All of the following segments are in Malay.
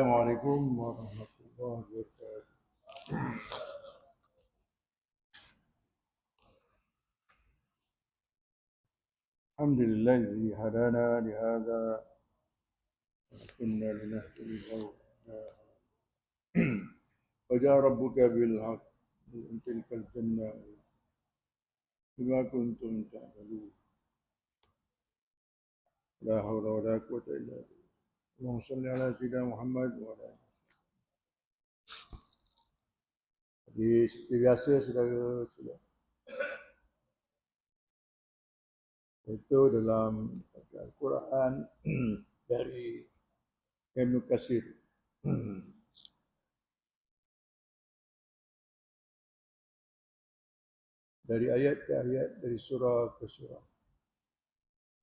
Assalamualaikum warahmatullahi wabarakatuh. Alhamdulillah الذي هدانا لهذا وكنا لنهتدي لولا وجاء ربك بالحق من تلك الجنة بما كنتم تعملون لا حول ولا قوة إلا بالله اللهم صل على سيدنا Muhammad وعلى آله. Jadi seperti biasa saudara-saudara, itu dalam Al-Quran dari Ibnu Katsir. Dari ayat ke ayat, dari surah ke surah.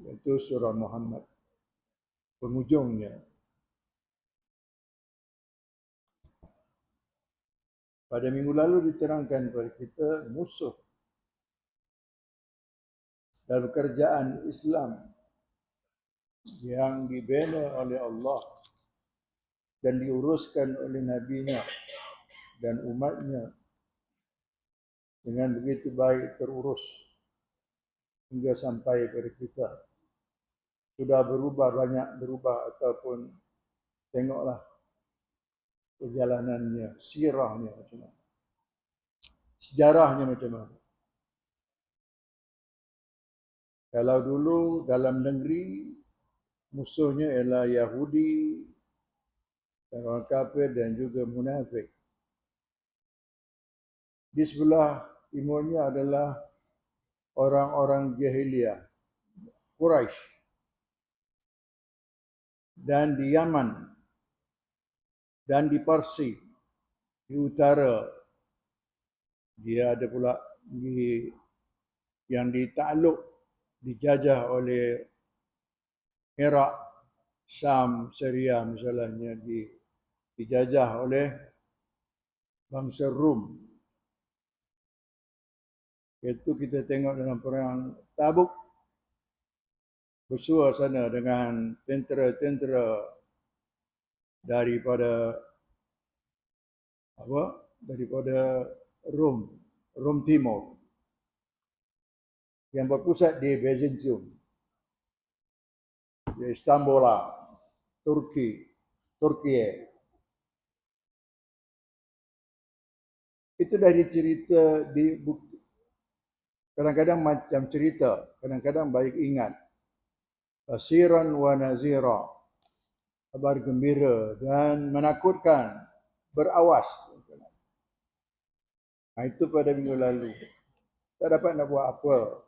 Iaitu surah Muhammad. Penghujungnya. Pada minggu lalu diterangkan kepada kita musuh dalam kerajaan Islam yang dibina oleh Allah dan diuruskan oleh Nabi-Nya dan umatnya dengan begitu baik terurus hingga sampai kepada kita. Sudah banyak berubah ataupun tengoklah perjalanannya, sirahnya macam mana, sejarahnya macam mana. Kalau dulu dalam negeri musuhnya ialah Yahudi, orang kafir dan juga munafik. Di sebelah timurnya adalah orang-orang jahiliyah, Quraisy. Dan di Yaman dan di Parsi, di utara, dia ada pula yang ditakluk, dijajah oleh Iraq, Syam, Syria misalnya, dijajah oleh bangsa Rum. Itu kita tengok dalam perang Tabuk, bersua sana dengan tentera-tentera daripada Rom Timur yang berpusat di Byzantium, di Istanbul, Turki. Itu dari cerita kadang-kadang macam cerita, kadang-kadang baik ingat. Basiran wa nazira, kabar gembira dan menakutkan, berawas. Nah, itu pada minggu lalu. Tak dapat nak buat apa.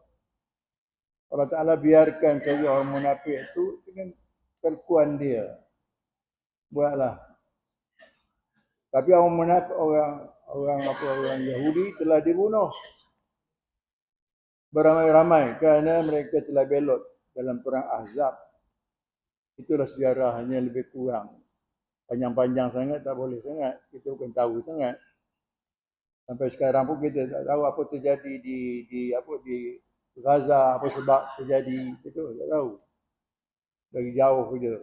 Allah Ta'ala biarkan saja orang munafik itu dengan kelakuan dia. Buatlah. Tapi orang munafik, orang Yahudi telah dibunuh beramai-ramai kerana mereka telah belot dalam perang Ahzab. Itulah sejarahnya, lebih kurang. Panjang-panjang sangat tak boleh sangat. Kita bukan tahu sangat. Sampai sekarang pun kita tak tahu apa terjadi di Gaza, apa sebab terjadi, itu tak tahu. Dari jauh je.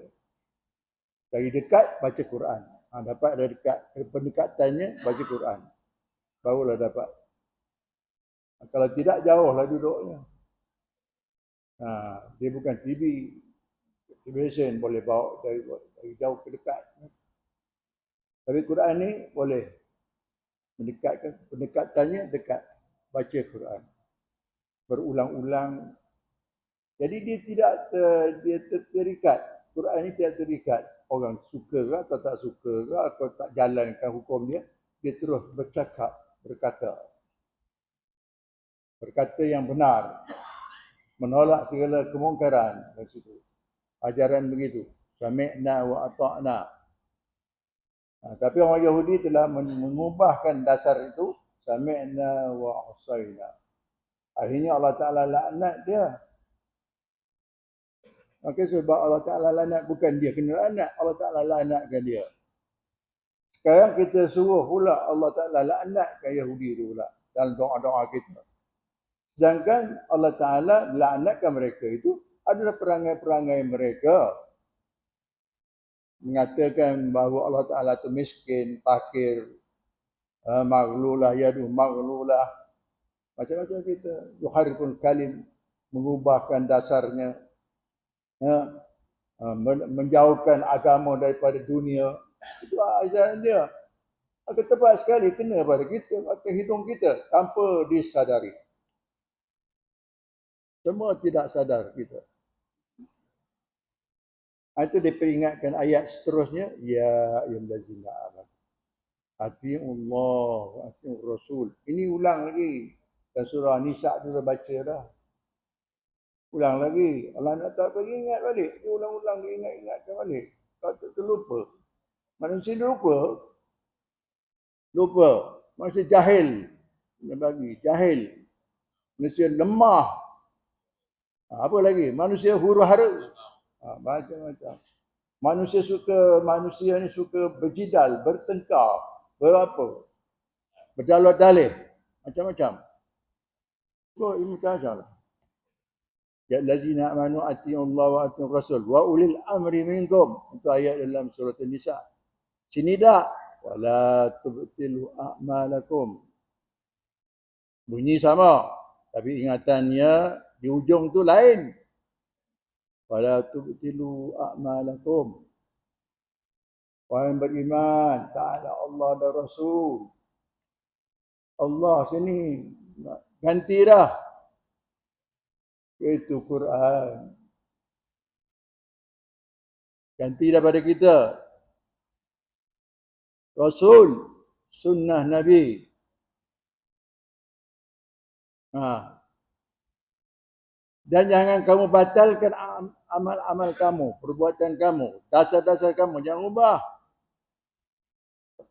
Dari dekat baca Quran. Dapat dari dekat, pendekatannya baca Quran. Barulah dapat. Kalau tidak, jauhlah duduknya. Dia bukan TV. Television boleh bawa dari jauh ke dekat. Tapi Quran ni boleh mendekatkan, pendekatannya dekat. Baca Quran. Berulang-ulang. Jadi dia tidak terikat. Quran ni tidak terikat. Orang suka ke atau tak suka ke atau tak jalankan hukum dia. Dia terus bercakap, berkata yang benar. Menolak segala kemungkaran. Ajaran begitu. Sami'na wa ata'na. Tapi orang Yahudi telah mengubahkan dasar itu. Sami'na wa asayna. Akhirnya Allah Ta'ala laknat dia. Maka sebab Allah Ta'ala laknat, bukan dia kena laknat, Allah Ta'ala laknatkan dia. Sekarang kita suruh pula Allah Ta'ala laknatkan Yahudi itu pula dalam doa-doa kita. Sedangkan Allah Ta'ala laknatkan mereka itu adalah perangai-perangai mereka. mengatakan bahawa Allah Ta'ala itu miskin, fakir, maghlulah, yadu maghlulah, macam-macam kita. Yuhariful kalim, mengubahkan dasarnya, menjauhkan agama daripada dunia. Itu ajaran dia. Akan tepat sekali kena pada kita, pada hidung kita tanpa disadari. Semua tidak sadar kita. Itu diperingatkan ayat seterusnya, ya ayyuhallazina amanu atiiullah wa atiiur rasul. Ini ulang lagi. Dan surah Nisa tu dah baca dah. Ulang lagi. Allah nak tak bagi ingat balik. Dia ulang-ulang dia ingat-ingatkan balik. Kalau tak terlupa. Manusia dia lupa. Manusia jahil. Dia bagi jahil. Manusia lemah. Apa lagi? Manusia huru-hara. Macam-macam. Manusia ni suka berjidal, bertengkar, berdalih-dalih, macam-macam. So, ini sahaja. Ya allazina amanu atiiullah wa atiiur rasul wa ulil amri minkum. Itu ayat dalam surah An-Nisa. Sini dah, wala tubtilu a'malakum. Bunyi sama, tapi ingatannya di ujung tu lain. Wala tubtilu a'malakum. Wahai yang beriman, ta'ala Allah dan Rasul. Allah sini ganti dah. Itu Quran. Ganti daripada kita. Rasul, sunnah Nabi. Dan jangan kamu batalkan amal-amal kamu, perbuatan kamu, dasar-dasar kamu. Jangan ubah.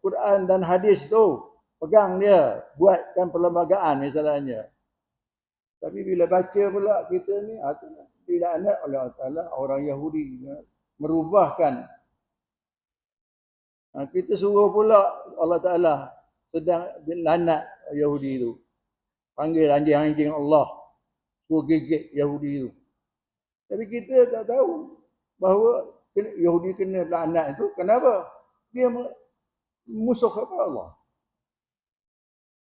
Quran dan hadis tu, pegang dia, buatkan perlembagaan misalnya. Tapi bila baca pula kita ni, dilaknat oleh Allah Ta'ala, orang Yahudi merubahkan. Kita suruh pula Allah Ta'ala sedang laknat Yahudi tu. Panggil anjing-anjing Allah. Suruh gigit Yahudi tu. Tapi kita tak tahu bahawa Yahudi kena laknat itu. Kenapa? Dia musuh kepada Allah.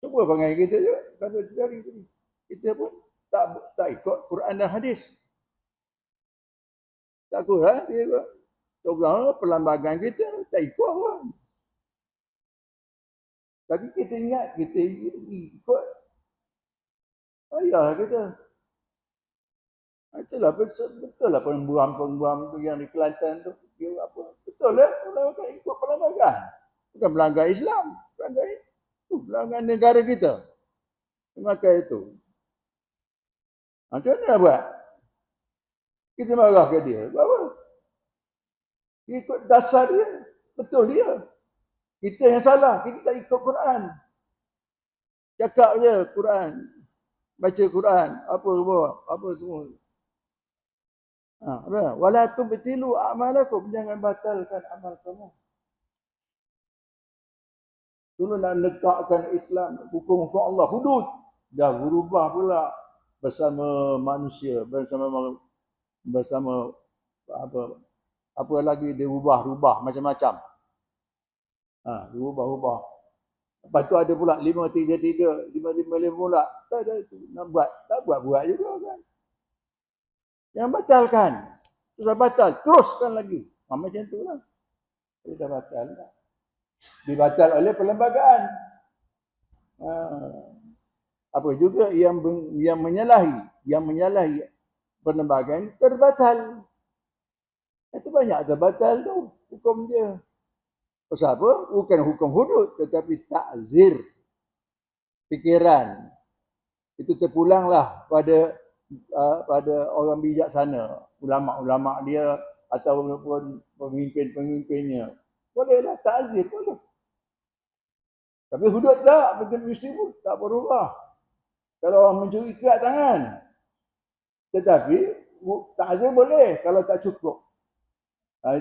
Cuba panggil kita je. Kalau cari tadi. Kita pun tak ikut Quran dan hadis. Tak ikut lah. Dia ikut. Perlembagaan kita tak ikut pun. Tapi kita ingat kita ikut ayah kita. Itulah betul lah pembuang-pembuang tu yang di Kelantan tu. Dia apa? Betul lah. Orang ikut perlembagaan. Bukan melanggar Islam. Melanggar negara kita. Maka itu. Macam mana nak buat? Kita marah ke dia. Bahawa ikut dasar dia. Betul dia. Kita yang salah. Kita tak ikut Quran. Cakap je Quran. Baca Quran. Apa semua. Wala tubtilu a'malakum. Jangan batalkan amal kamu. Dulu nak letakkan Islam, hukum Allah, hudud. Dah berubah pula bersama manusia, bersama apa lagi dia rubah macam-macam. Rubah. Lepas tu ada pula 533, 555 pula. Tak ada tu nak buat, tak buat juga kan. Yang batalkan. Sudah batal, teruskan lagi. Macam tu lah. Dia dah batal lah. Dibatal oleh perlembagaan. Apa juga yang menyalahi perlembagaan terbatal. Itu banyak terbatal tu hukum dia. Pasal apa? Bukan hukum hudud tetapi takzir fikiran. Itu terpulanglah pada orang bijaksana, ulama-ulama dia ataupun pemimpin-pemimpinnya. Bolehlah takzir boleh. Tapi hudud tak, betul mesti pun tak berubah. Kalau orang mencuri ikat tangan. Tetapi takzir boleh kalau tak cukup.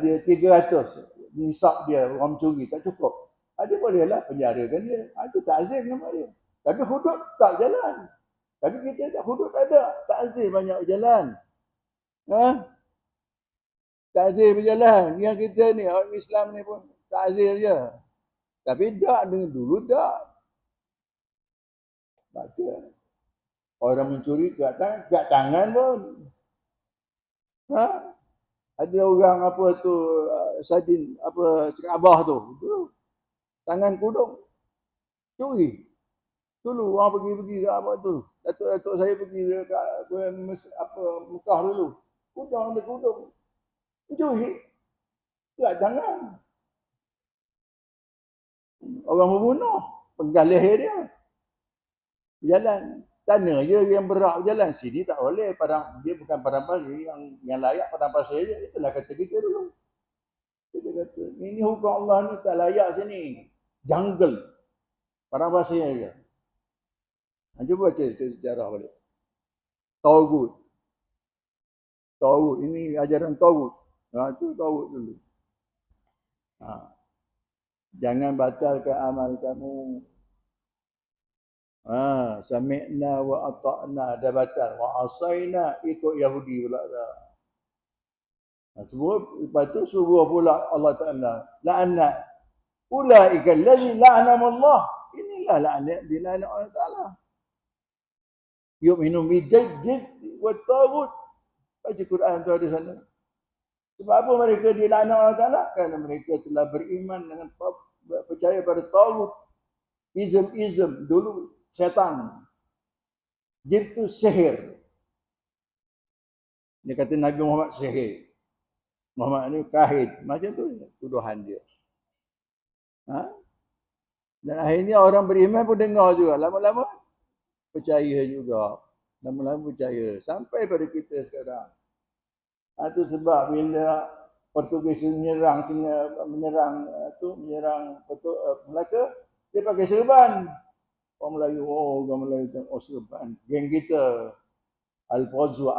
Dia 300 nisab dia orang mencuri tak cukup. Dia bolehlah penjarakan dia. Itu takzir nama dia. Tapi hudud tak jalan. Tapi kita tak hudud tak ada. Takzir banyak jalan. takzir berjalan. Yang kita ni, orang Islam ni pun takzir je. Tapi tak, dulu tak. Baca. Orang mencuri kat tangan pun. Ha? Ada orang apa tu, Sadin, apa, cakap Abah tu. Tangan kudung. Curi. Dulu orang pergi ke apa tu. Datuk saya pergi ke apa, Mekah dulu. Kudung ada kudung. Curi. Kat tangan. Orang membunuh. Penggal leher dia. Jalan. Sana je yang berak berjalan. Sini tak boleh. Dia bukan padang pasir. Yang layak padang pasir je. Itulah kata kita dulu. Kita kata, ini hukum Allah ni tak layak sini. Jungle. Padang pasir je. Cuba baca sejarah balik. Tauhid. Ini ajaran tauhid. Itu tauhid dulu. Jangan batalkan amal kamu. Sami'na wa ata'na, dah batal. Wa asaina, ikut Yahudi pula dah. Lepas tu suruh pula Allah Ta'ala. La'anat. Ulaika allazi la'anam Allah. Inilah la'anat dila'anat Allah Ta'ala. Yu'minu bijaddid wa taghut. Baca Quran tu ada sana. Sebab apa mereka dilaknat Allah Ta'ala? Kerana mereka telah beriman dengan percaya pada taghut. Izm dulu syaitan. Itu sihir. Dia kata Nabi Muhammad sihir. Muhammad ni kahin. Macam tu tuduhan dia. Dan akhirnya orang beriman pun dengar juga. Lama-lama percaya juga. Lama-lama percaya. Sampai pada kita sekarang. Itu sebab bila Portugis menyerang Melaka, dia pakai serban. Orang Melayu, serban. Geng kita, Alfonso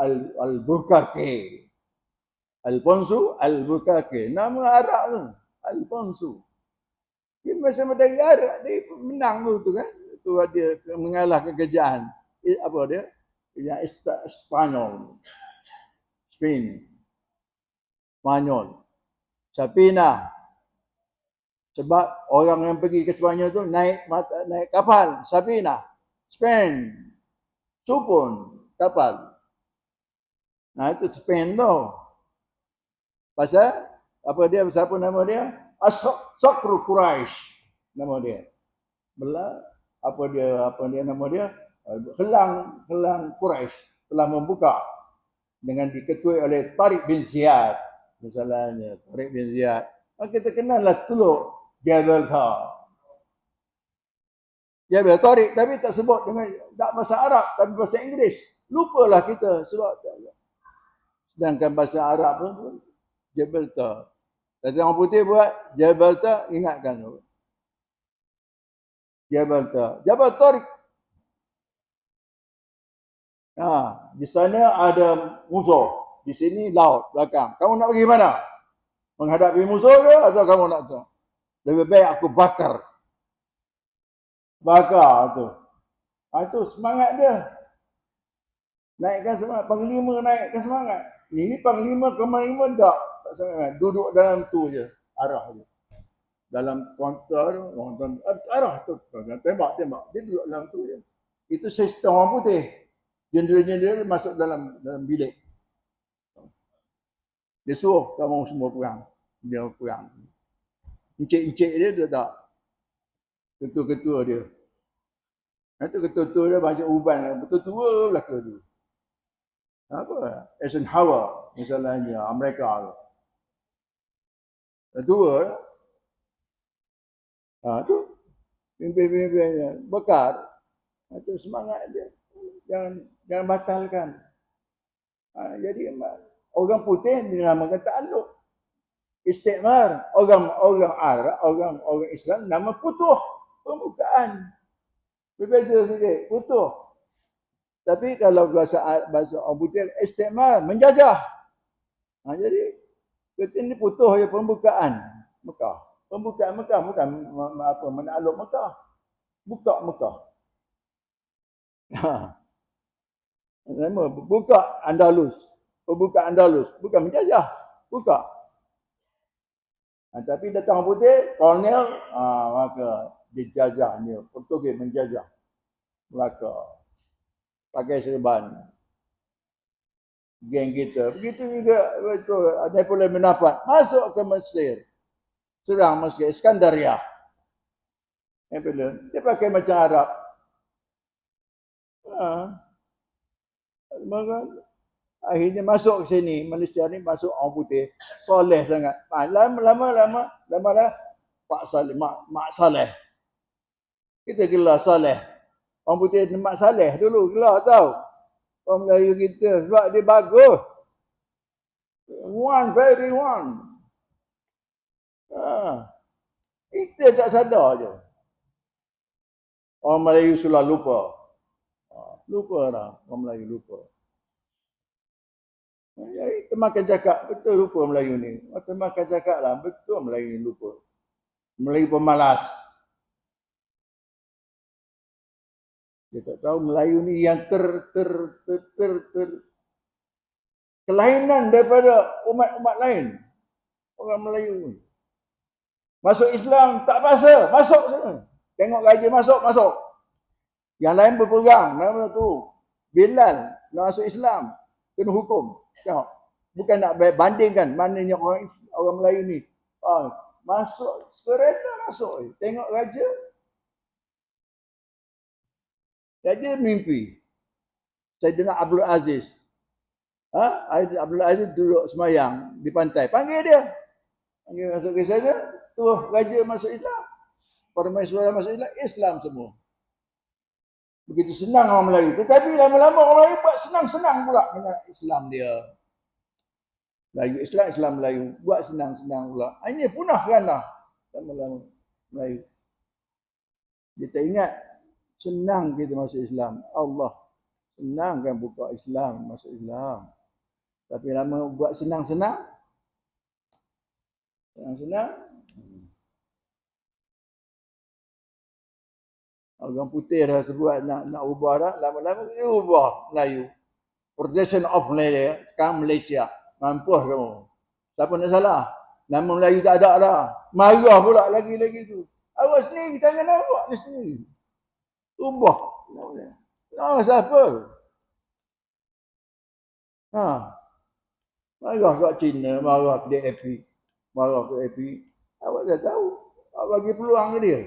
Albuquerque. Nama Arab tu, Alfonso. Dia macam dari Arab, dia menang tu kan. Itu dia mengalah kekejaan. Apa dia? Yang Spanyol. Sapina. Sebab orang yang pergi ke Spanyol tu naik kapal. Sapina. Spain. Supun. Kapal. Itu Spain tu. Pasal apa dia, siapa nama dia? Sokru Quraisy nama dia. Apa dia nama dia? Helang Quraisy telah membuka dengan diketuai oleh Tariq bin Ziyad. Misalnya Tariq bin Ziyad. Kita kenallah Teluk Jabal Tariq, tapi tak sebut dengan tak bahasa Arab, tapi bahasa Inggeris. Lupalah kita sebab sedangkan bahasa Arab pun Jabal Tariq. Tapi orang putih buat Jabal Tariq, ingatkan tu. Jabal Tariq. Di sana ada musuh. Di sini laut belakang. Kamu nak pergi mana? Menghadapi musuh ke atau kamu nak tu? Lebih baik aku bakar tu. Itu semangat dia. Naikkan semangat. Panglima naikkan semangat. Ini panglima tak sangat. Duduk dalam tu je. Arah je. Dalam kaunter arah tu. Tembak. Dia duduk dalam tu je. Itu sistem orang putih. Jenderal masuk dalam bilik. Dia suruh kamu semua perang. Dia perang. Encik-encik dia tak. Ketua-ketua dia. Itu ketua-ketua dia baca uban. Betul-tua belaka tu. Apa? Eisenhower misalnya Amerika tu. Ketua. Tu. Pimpin-pimpinnya. Bekar. Itu semangat dia. Jangan batalkan. Jadi orang putih dinamakan ta'alluq. Istikmar. Orang Arab, orang Islam nama putuh. Pembukaan. Berbeza sikit. Putuh. Tapi kalau bahasa orang putih istikmar, menjajah. Jadi kita ni putuh je pembukaan Mekah. Pembukaan Mekah bukan menakluk Mekah. Buka Mekah. Buka Andalus. Pembuka Andalus. Bukan menjajah. Buka. Tapi datang putih, kolonial, maka dijajahnya. Portugis menjajah Melaka. Pakai serban. Geng kita. Begitu juga betul. Napoleon Bonaparte masuk ke Mesir. Serang Mesir. Iskandaria. Napoleon. Dia pakai macam Arab. Maka akhirnya masuk ke sini. Malaysia ni masuk orang putih. Soleh sangat. Lama-lama Pak Saleh, Mak Saleh. Kita gelar Saleh. Orang putih Mak Saleh dulu gelar tau. Orang Melayu kita sebab dia bagus. Very one. Kita tak sadar je. Orang Melayu sudah lupa. Lupa dah. Orang Melayu lupa. Kita makan cakap, betul lupa Melayu ni. Kita makan cakap lah, betul Melayu ni lupa. Melayu pemalas. Dia tak tahu Melayu ni yang kelainan daripada umat-umat lain. Orang Melayu ni. Masuk Islam tak pasal, masuk sana. Tengok gaji masuk. Yang lain berperang, nama tu. Bilal nak masuk Islam, kena hukum. Tengok. Bukan nak bandingkan mananya orang Melayu ni. Masuk, kereta masuk. Tengok raja. Raja mimpi. Saidina Abdul Aziz. Abdul Aziz duduk semayang di pantai. Panggil dia. Panggil masuk ke sana. Tuh, raja masuk Islam. Permaisuri masuk Islam semua. Begitu senang orang Melayu. Tetapi lama-lama orang Melayu buat senang-senang pula dengan Islam dia. Melayu Islam Melayu. Buat senang-senang pula. Ini punahkan lah. Lama-lama Melayu. Dia tak ingat. Senang kita masuk Islam. Allah. Senang kan buka Islam. Masuk Islam. Tapi lama buat senang-senang. Senang-senang. Orang putih dah sebut nak ubah dah. Lama-lama kita ubah Melayu. Protection of Malaysia. Sekarang Malaysia. Mampus kamu. Siapa nak salah? Nama Melayu tak ada dah. Marah pula lagi tu. Awak sendiri, tangan awak ni sendiri. Ubah. Siapa? Marah kat China, marah ke DAP. Marah ke AP. Awak dah tahu. Awak bagi peluang ke dia.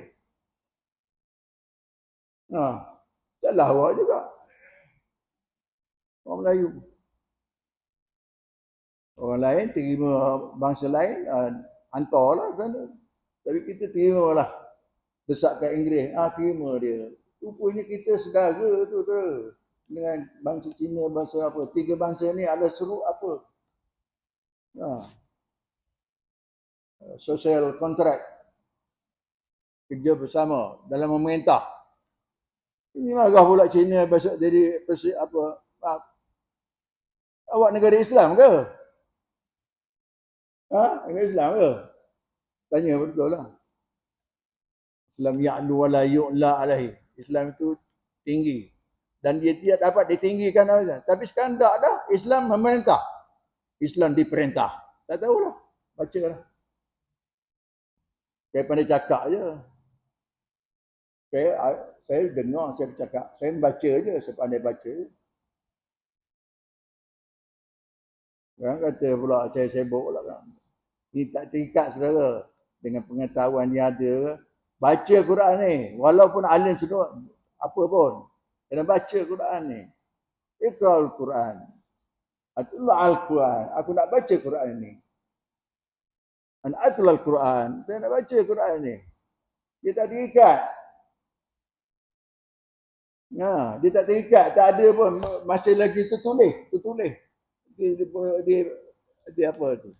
Salah awak juga. Orang Melayu. Orang lain terima bangsa lain, hantarlah sana. Tapi kita terima lah. Desak kat Inggeris, terima dia. Rupanya kita sedara tu. Dengan bangsa Cina, bangsa apa. Tiga bangsa ni ada seru apa. Social contract. Kerja bersama dalam memerintah. Ini marah pula Cina besok jadi apa? Awak negara Islam ke? Negara Islam ke? Tanya betul lah. Islam ya'lu wa la yu'la alaihi. Islam itu tinggi. Dan dia tidak dapat ditinggikan saja. Tapi sekarang tak dah. Islam memerintah. Islam diperintah. Tak tahulah. Baca lah. Saya pandai cakap je. Saya dengar, saya bercakap. Saya membaca je, saya pandai baca je. Orang kata pula saya sibuk pula kan. Ini tak terikat saudara. Dengan pengetahuan yang ada. Baca Quran ni. Walaupun alim sudah apa pun. Kena baca Quran ni. Iqra'ul Quran. Atullah al-Quran. Aku nak baca Quran ni. Atullah al-Quran. Saya nak baca Quran ni. Dia tak terikat. Dia tak terikat. Tak ada pun. Masih lagi tertulis. Dia apa tu?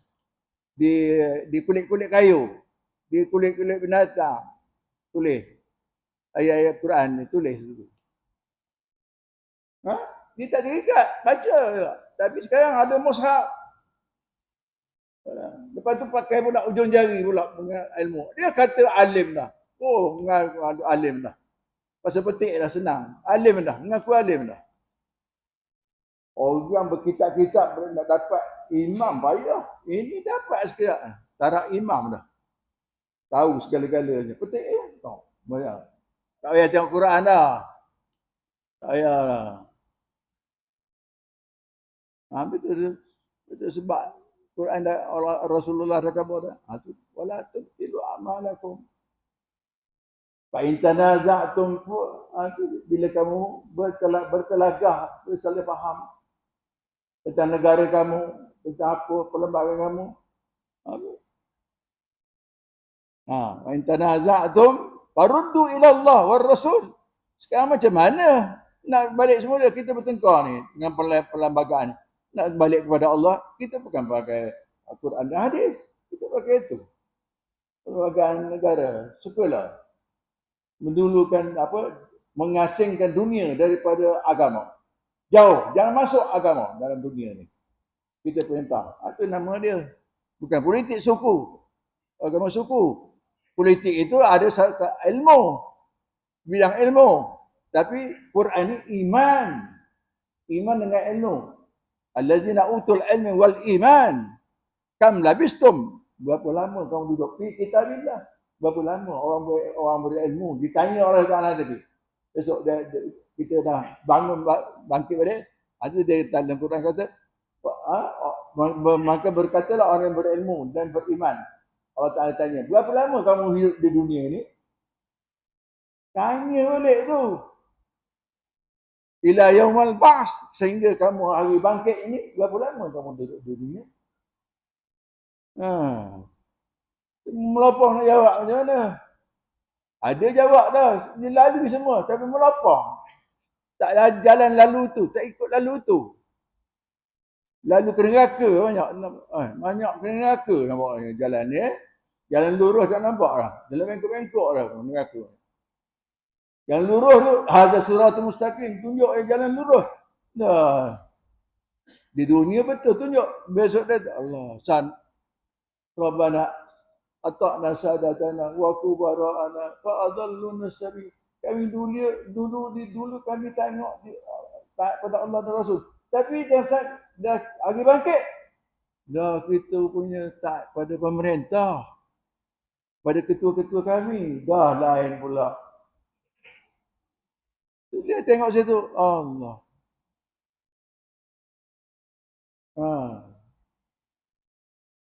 Di kulit-kulit kayu. Di kulit-kulit binatang. Tulis. Ayat-ayat Quran ni. Tulis dulu. Dia tak terikat. Baca. Tapi sekarang ada mushaf. Lepas tu pakai pula ujung jari pula ilmu. Dia kata alim dah. Mengaku alim dah. Pasal petik dah senang. Alim dah. Mengaku alim dah. Orang berkitab-kitab nak dapat imam payah. Ini dapat sekejap. Tarak imam dah. tahu segala-galanya. Petik tahu. Banyak. Tak payah tengok Quran dah. Tak payah lah. Betul. Betul sebab Quran dah Rasulullah dah kata dah. Tu wala tubtilu amalakum. Fa in tanaza'tum bila kamu bertelagah, bersalah faham tentang negara kamu, tentang apa perlembagaan kamu. Wa in tanaza'tum faruddu ila Allah war Rasul. Sekarang macam mana nak balik semula kita bertengkar ni dengan perlembagaan ni? Nak balik kepada Allah, kita bukan pakai Al-Quran dan hadis. Kita pakai itu. Perlembagaan negara. Sukalah mendulukan mengasingkan dunia daripada agama. Jauh, jangan masuk agama dalam dunia ni. Kita perintah. Itu nama dia. Bukan politik suku. Agama suku. Politik itu ada ilmu. Bidang ilmu. Tapi Quran ni iman. Iman dengan ilmu. Allazina utul ilmi wal iman. Kam labistum. Berapa lama kamu duduk fi kitabillah? Berapa lama orang berilmu ditanya oleh Taala tadi. Besok kita dah bangun bangkit balik. Ada dia dalam Quran kata maka berkatalah orang yang berilmu dan beriman. Allah Taala tanya, berapa lama kamu hidup di dunia ni? Tanya balik tu. Ila yaumal ba'ts, sehingga kamu hari bangkit ini, berapa lama kamu duduk di dunia? Melopong nak jawab macam mana? Ada jawab dah, dia lalu semua tapi melopong. Tak jalan lalu tu, tak ikut lalu tu. Lalu ke neraka banyak ke neraka nampak jalan ni. Jalan lurus tak nampak dah. Jalan bengkok-bengkok dah neraka. Jalan lurus tu hadza siratul mustaqim, tunjuk jalan lurus. Dah. Di dunia betul tunjuk, besok dia Allah san Rabbana ata'na sadatana wa kubara'ana fa adalluna sabil. Kami dulu kami tengok taat pada Allah dan Rasul. Tapi dah hari bangkit, dah kita punya taat pada pemerintah, pada ketua-ketua kami, dah lain pula. Dia tengok situ, Allah.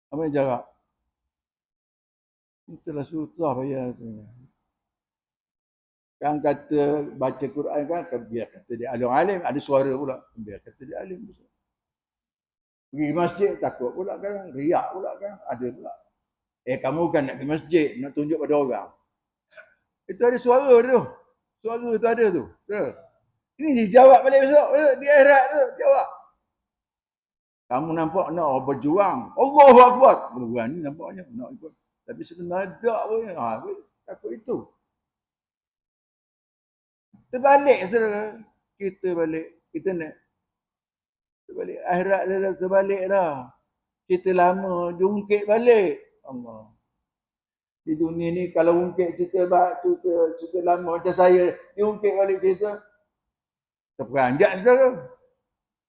Apa yang jarak? Itulah susah payah tu. Kan kata baca Quran kan, biar kata dia alim, ada suara pula. Biar kata dia alim. Pergi masjid takut pula kan, riak pula kan, ada pula. Kamu kan nak pergi masjid, nak tunjuk pada orang. Itu ada suara tu. Suara tu ada tu. Ini dijawab balik besok. Di akhirat tu, jawab. Kamu nampak nak berjuang. Allahu Akbar. Berani nampaknya nak ikut. Tapi sebenarnya tak pun. Takut itu. Terbalik saudara. Kita balik. Kita nak. Terbalik. Akhirat dah terbalik dah. Kita lama jungkit balik. Allah. Di dunia ni kalau ungkit cerita lama macam saya. Diungkit balik cerita. Terperanjat saudara.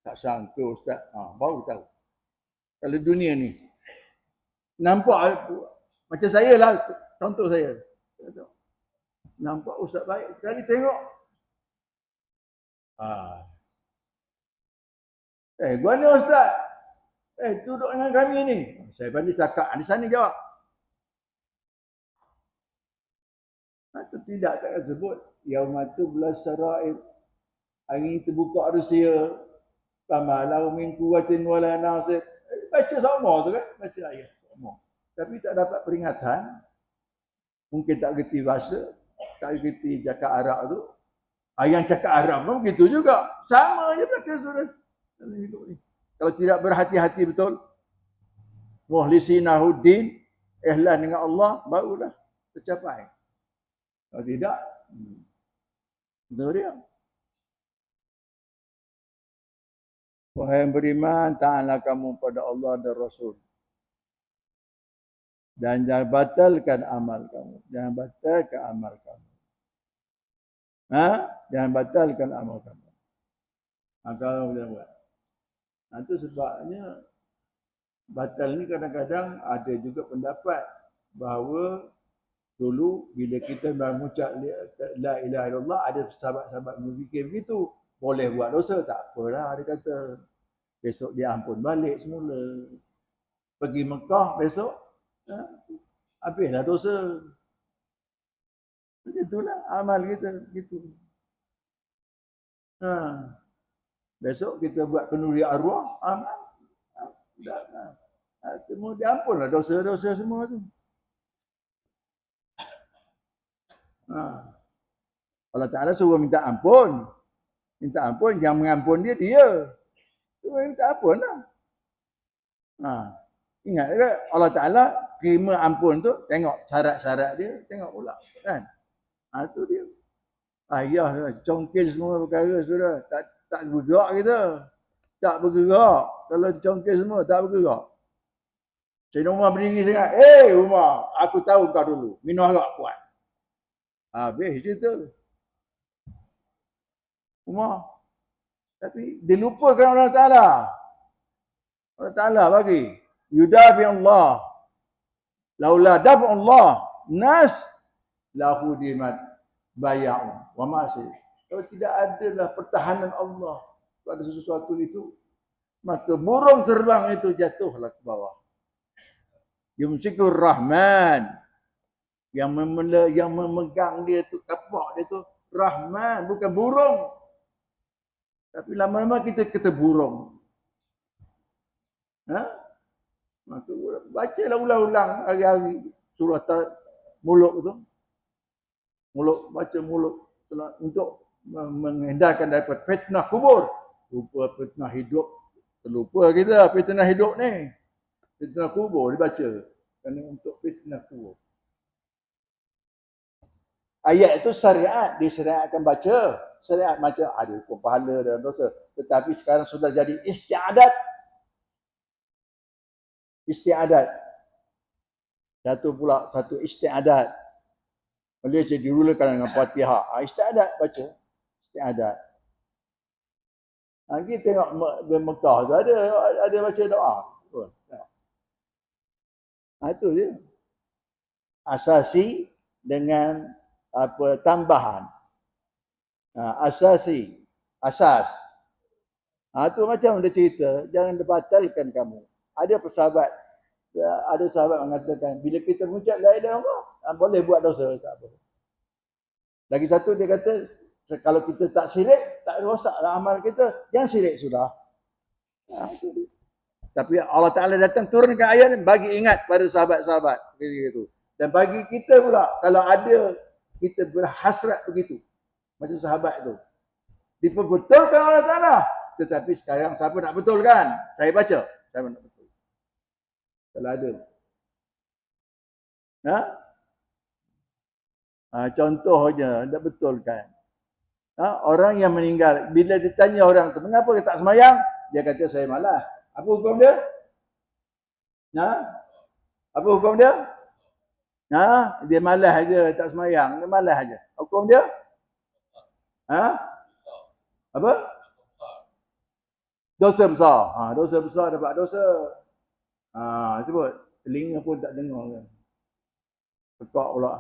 Tak sangka Ustaz. Baru tahu. Kalau dunia ni. Nampak macam saya lah. Contoh saya. Nampak Ustaz baik. Sekali tengok. Guana Ustaz. Duduk dengan kami ni. Saya pandai cakap. Di sana jawab. Atau tidak tak sebut. Yaumatu belas sarair. Hari ini terbuka rusia. Pamalau min kuwatin wala nasir. Baca sama tu kan. Baca ayat sama. Tapi tak dapat peringatan. Mungkin tak gerti bahasa. Tak gerti cakap Arab tu. Yang cakap Arab pun begitu juga. Sama je belakang saudara. Kalau tidak berhati-hati betul. Muhlisinahuddin. Ikhlas dengan Allah. Barulah tercapai. Kalau tidak. Betul dia. Wahai yang beriman, taatlah kamu pada Allah dan Rasul. Dan jangan batalkan amal kamu. Jangan batalkan amal kamu. Jangan batalkan amal kamu. Kalau boleh buat. Itu sebabnya batal ni kadang-kadang ada juga pendapat bahawa Dulu bila kita mengucap la ilaha illallah, ada sahabat-sahabat berfikir begitu. Boleh buat dosa, tak apalah, dia kata. Besok dia ampun balik semula. Pergi Mekah besok, habislah dosa. Begitulah amal kita, gitu. Besok kita buat kenduri arwah, amal. Semua diampunlah dosa-dosa semua tu. Allah Ta'ala suruh minta ampun. Minta ampun, yang mengampun dia. Suruh minta ampun lah. Ingat ke Allah Ta'ala terima ampun tu, tengok syarat-syarat dia, tengok pula kan. Tu dia. Ayah congkil semua perkara sudah, tak bergerak kita. Tak bergerak. Kalau congkil semua tak bergerak. Sayyidina Umar berdiri sangat. Umar, aku tahu kau dulu. Minum agak kuat. Habis cerita. Umar. Tapi dia lupakan Allah Ta'ala. Allah Ta'ala bagi. Yudafi Allah. Laula dafa Allah. Nas. Lahu dimat. Baya'un. Wa ma'asih. Kalau tidak adalah pertahanan Allah pada sesuatu itu, maka burung terbang itu jatuhlah ke bawah. Yumsikur Rahman. Yang memegang dia tu, kapak dia tu Rahman, bukan burung. Tapi lama-lama kita kata burung. Maka bacalah ulang-ulang hari-hari surah Muluk tu. Muluk, baca Muluk untuk menghindarkan daripada fitnah kubur. Lupa fitnah hidup. Terlupa kita fitnah hidup ni. Fitnah kubur dibaca. Kerana untuk fitnah kubur. Ayat itu syariat. Disyariatkan baca. Syariat macam ada hukum pahala dan dosa. Tetapi sekarang sudah jadi istiadat. Istiadat. Satu istiadat. Boleh jadi dirulakan dengan Fatihah. Istiadat baca. Istiadat. Lagi tengok di Mekah tu ada baca doa. Itu dia. Asasi dengan tambahan. Asasi. Asas. Itu macam dia cerita. Jangan dibatalkan kamu. Ada sahabat mengatakan, bila kita mengucap la ilaha illallah, boleh buat dosa, tak apa. Lagi satu dia kata, kalau kita tak syirik, tak rosaklah amal kita. Jangan syirik sudah. Tapi Allah Ta'ala datang turunkan ayat ni, bagi ingat pada sahabat-sahabat. Dan bagi kita pula, kalau ada, kita berhasrat begitu. Macam sahabat tu. Diperbetulkan Allah Ta'ala. Tetapi sekarang siapa nak betulkan? Saya baca. Saya nak betul. Kalau ada. Contohnya, nak betulkan. Orang yang meninggal, bila ditanya orang tu, mengapa dia tak semayang? Dia kata, saya malas. Apa hukum dia? Apa hukum dia? Dia malas aja, tak semayang. Dia malas aja. Hukum dia? Apa? Dosa besar. Dosa besar dapat dosa. Sebut. Telinga pun tak dengar kan. Pekak pula.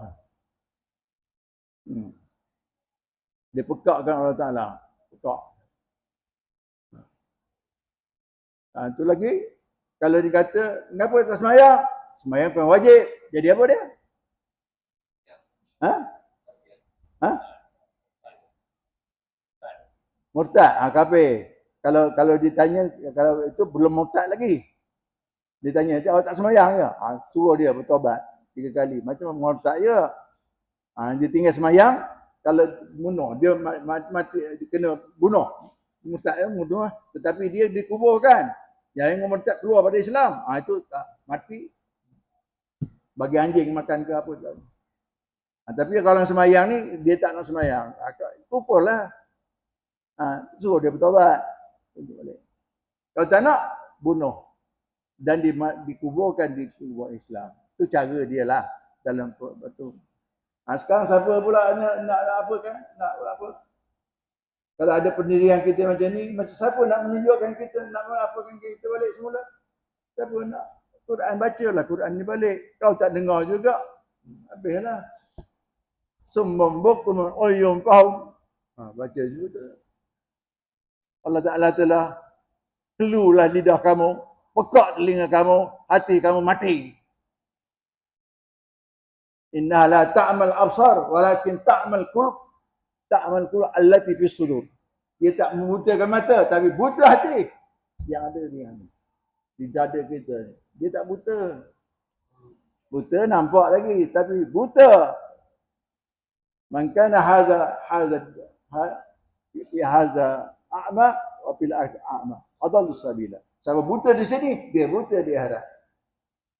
Dia pekakkan Allah Ta'ala. Pekak. Itu lagi. Kalau dia kata, kenapa tak semayang? Semayang pun wajib. Jadi apa dia? Murtad. Kafir. Kalau ditanya, kalau itu belum murtad lagi. Ditanya, awak tak semayang ke? Suruh dia bertobat 3 kali. Macam murtad je. Dia tinggal semayang, kalau bunuh, dia mati, dia kena bunuh. Murtad ya, bunuh. Tetapi dia dikuburkan. Yang murtad keluar pada Islam, itu tak mati. Bagi anjing makan ke apa. Tapi kalau semayang ni, dia tak nak semayang. Kuburlah. Suruh dia bertobat. Kalau tak nak, bunuh. Dan dikuburkan di kubur Islam. Itu cara dia lah dalam betul. Sekarang siapa pula nak apa kan? Nak apa? Kalau ada pendirian kita macam ni, macam siapa nak menunjukkan kita, nak apakan kita balik semula? Siapa nak? Quran bacalah Quran ni balik. Kau tak dengar juga. Habislah. Summum bukum uyum fahum. Baca juga tu. Allah Ta'ala telah keluarlah lidah kamu, pekak telinga kamu, hati kamu mati. Inna la ta'mal absar walakin ta'mal qulub. Ta'mal qulub allati fi sudur. Dia tak membutakan mata tapi buta hati yang ada di dada kita. Dia tak buta. Buta nampak lagi tapi buta. Man kana hadza a'ma wa fil akhirati a'ma. Adallu sabila. Siapa buta di sini, dia buta di akhirat.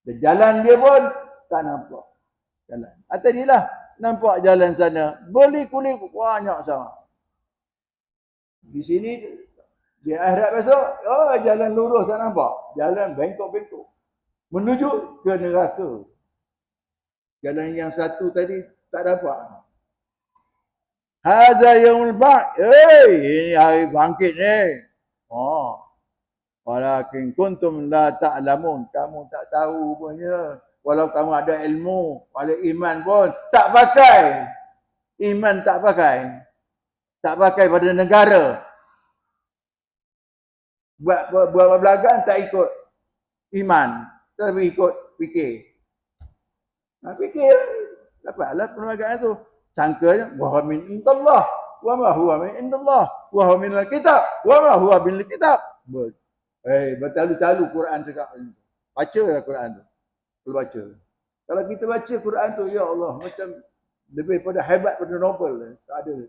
Dan jalan dia pun tak nampak. Jalan. Tadilah nampak jalan sana, berliku-liku banyak sama. Di sini di akhirat besok, jalan lurus tak nampak, jalan bengkok-bengkok menuju ke neraka. Jalan yang satu tadi tak dapat. Hadza yaumul ba'ts. Ini hari bangkit ni. Walakin kuntum la ta'lamun. Kamu tak tahu punya. Walau kamu ada ilmu, walau iman pun tak pakai. Iman tak pakai. Tak pakai pada negara. Buat belakang tak ikut iman, tapi ikut fikir. Fikir dapatlah perlembagaan tu. Sangkanya wa min indallah wa ma huwa min indallah wa huwa minal kitab wa ma huwa bil kitab. Bertalu-talu Quran cakap. Bacalah Quran tu. Kalau baca. Kalau kita baca Quran tu, ya Allah, macam lebih pada hebat pada novel. Tak ada.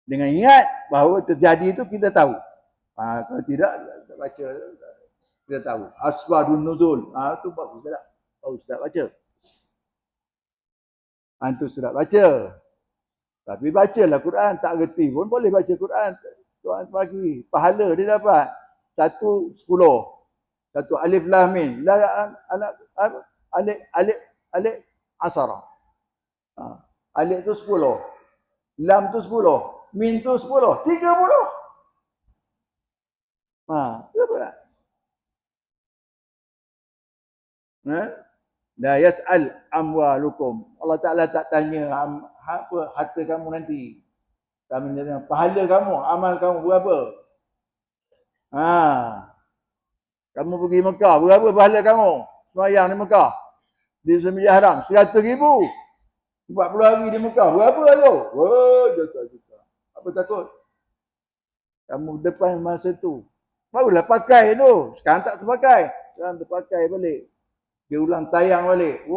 Dengan ingat bahawa terjadi itu kita tahu. Kalau tidak, tak baca. Kita tahu. Asbabun nuzul. Itu bagus tak? Bagus tak baca. Itu sudah baca. Tapi bacalah Quran. Tak gerti pun boleh baca Quran. Tuhan bagi. Pahala dia dapat. 1, 10. 1 alif lam mim. Alif asara. Alif tu 10. Lam tu 10. Mim tu 10. 30. Berapa? La yas'al amwalukum. Allah Ta'ala tak tanya apa harta kamu nanti. Kami tanya pahala kamu, amal kamu berapa? Kamu pergi Mekah, berapa pahala kamu? Semayang di Mekah. Di Masjidil Haram, 100,000. 40 hari di Mekah, berapa tu? Juta-juta. Apa takut? Kamu depan masa tu. Barulah pakai tu. Sekarang tak terpakai. Sekarang terpakai balik. Dia ulang tayang balik.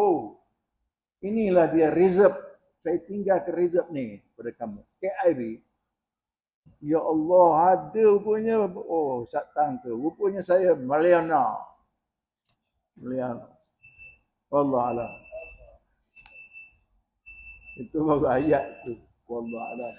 Inilah dia reserve. Saya tinggalkan reserve ni pada kamu. KIB. Ya Allah, ada rupanya. Satang ke. Rupanya saya Maliana. Allah alam. Itu baru ayat tu. Wallah alam.